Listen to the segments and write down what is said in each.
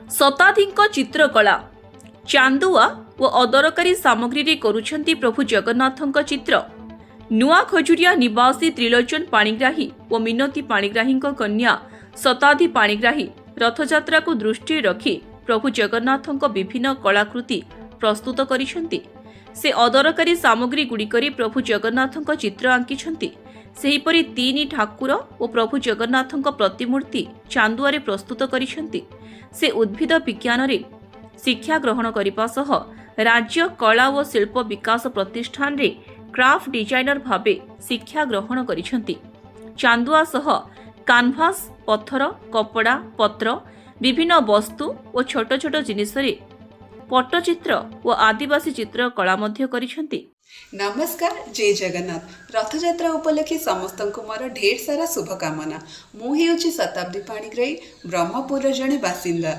ଶତାଧିକ ଚିତ୍ରକଳା ଚାନ୍ଦୁଆ ଓ ଅଦରକାରୀ ସାମଗ୍ରୀରେ କରୁଛନ୍ତି ପ୍ରଭୁ ଜଗନ୍ନାଥଙ୍କ ଚିତ୍ର। ନୂଆ ଖଜୁରିଆ ନିବାସୀ ତ୍ରିଲୋଚନ ପାଣିଗ୍ରାହୀ ଓ ମିନତୀ ପାଣିଗ୍ରାହୀଙ୍କ କନ୍ୟା ଶତାଧି ପାଣିଗ୍ରାହୀ ରଥଯାତ୍ରାକୁ ଦୃଷ୍ଟିରେ ରଖି ପ୍ରଭୁ ଜଗନ୍ନାଥଙ୍କ ବିଭିନ୍ନ କଳାକୃତି ପ୍ରସ୍ତୁତ କରିଛନ୍ତି। ସେ ଅଦରକାରୀ ସାମଗ୍ରୀଗୁଡ଼ିକରେ ପ୍ରଭୁ ଜଗନ୍ନାଥଙ୍କ ଚିତ୍ର ଆଙ୍କିଛନ୍ତି। ସେହିପରି 3 ଠାକୁର ଓ ପ୍ରଭୁ ଜଗନ୍ନାଥଙ୍କ ପ୍ରତିମୂର୍ତ୍ତି ଚାନ୍ଦୁଆରେ ପ୍ରସ୍ତୁତ କରିଛନ୍ତି। ସେ ଉଦ୍ଭିଦ ବିଜ୍ଞାନରେ ଶିକ୍ଷା ଗ୍ରହଣ କରିବା ସହ ରାଜ୍ୟ କଳା ଓ ଶିଳ୍ପ ବିକାଶ ପ୍ରତିଷ୍ଠାନରେ କ୍ରାଫ୍ଟ ଡିଜାଇନର ଭାବେ ଶିକ୍ଷା ଗ୍ରହଣ କରିଛନ୍ତି। ଚାନ୍ଦୁଆ ସହ କାନଭାସ, ପଥର, କପଡ଼ା, ପତ୍ର, ବିଭିନ୍ନ ବସ୍ତୁ ଓ ଛୋଟ ଛୋଟ ଜିନିଷରେ ପଟ୍ଟଚିତ୍ର ଓ ଆଦିବାସୀ ଚିତ୍ର କଳା ମଧ୍ୟ କରିଛନ୍ତି। नमस्कार, जय जगन्नाथ। रथयात्रा उपलक्षे समस्त मोर ढेर सारा शुभकामना। मुझे शताब्दी पाणिग्राही ब्रह्मपुर जड़े बासिंदा।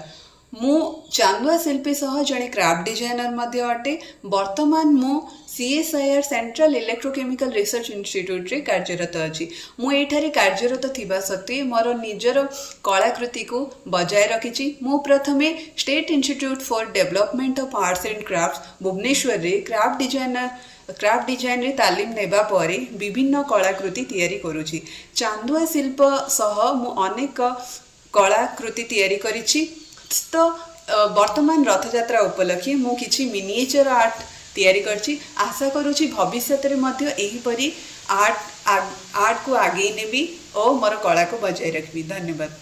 मु चांदुआ शिल्पी सह जड़े क्राफ्ट डिजाइनर मध्य अटे। वर्तमान मु CSIR central electrochemical research institute रे कार्यरत अच्छी। मुझे कार्यरत थिबा सत्वे मोर निजर कलाकृति को बजाय रखी। मु प्रथमे state institute for development of arts and crafts Bhubaneswar रे क्राफ्ट डिजाइन रे तालीम नेबा परे विभिन्न कलाकृति तैयारी करुछि। चांदुआ शिल्प सह मु अनेक कलाकृति तैयारी करिछि। तो वर्तमान रथयात्रा उपलक्षे मु किछि मिनिएचर आर्ट तैयारी करछि। आशा करुछि भविष्य रे मध्य एहीपरि आर्ट को आगे नेबी और मोर कला को बजाय रखबी। धन्यवाद।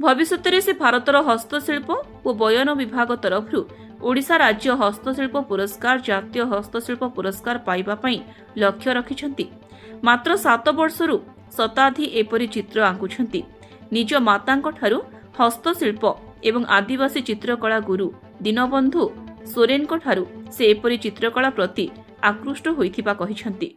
भविष्य से भारतर हस्तशिल्प और बयन विभाग तरफ ओडिशा राज्य हस्तशिल्प पुरस्कार, जातीय हस्तशिल्प पुरस्कार पाइबा पई लक्ष्य रखिछंती। मात्र 7 वर्षरू शताधि एपरी चित्र आंकुछंती। निज मातांक ठारू हस्तशिल्प एवं आदिवासी चित्रकला गुरु दीनबंधु सोरेन ठारू से एपरी चित्रकला प्रति आकृष्ट होइथिबा कहिछंती।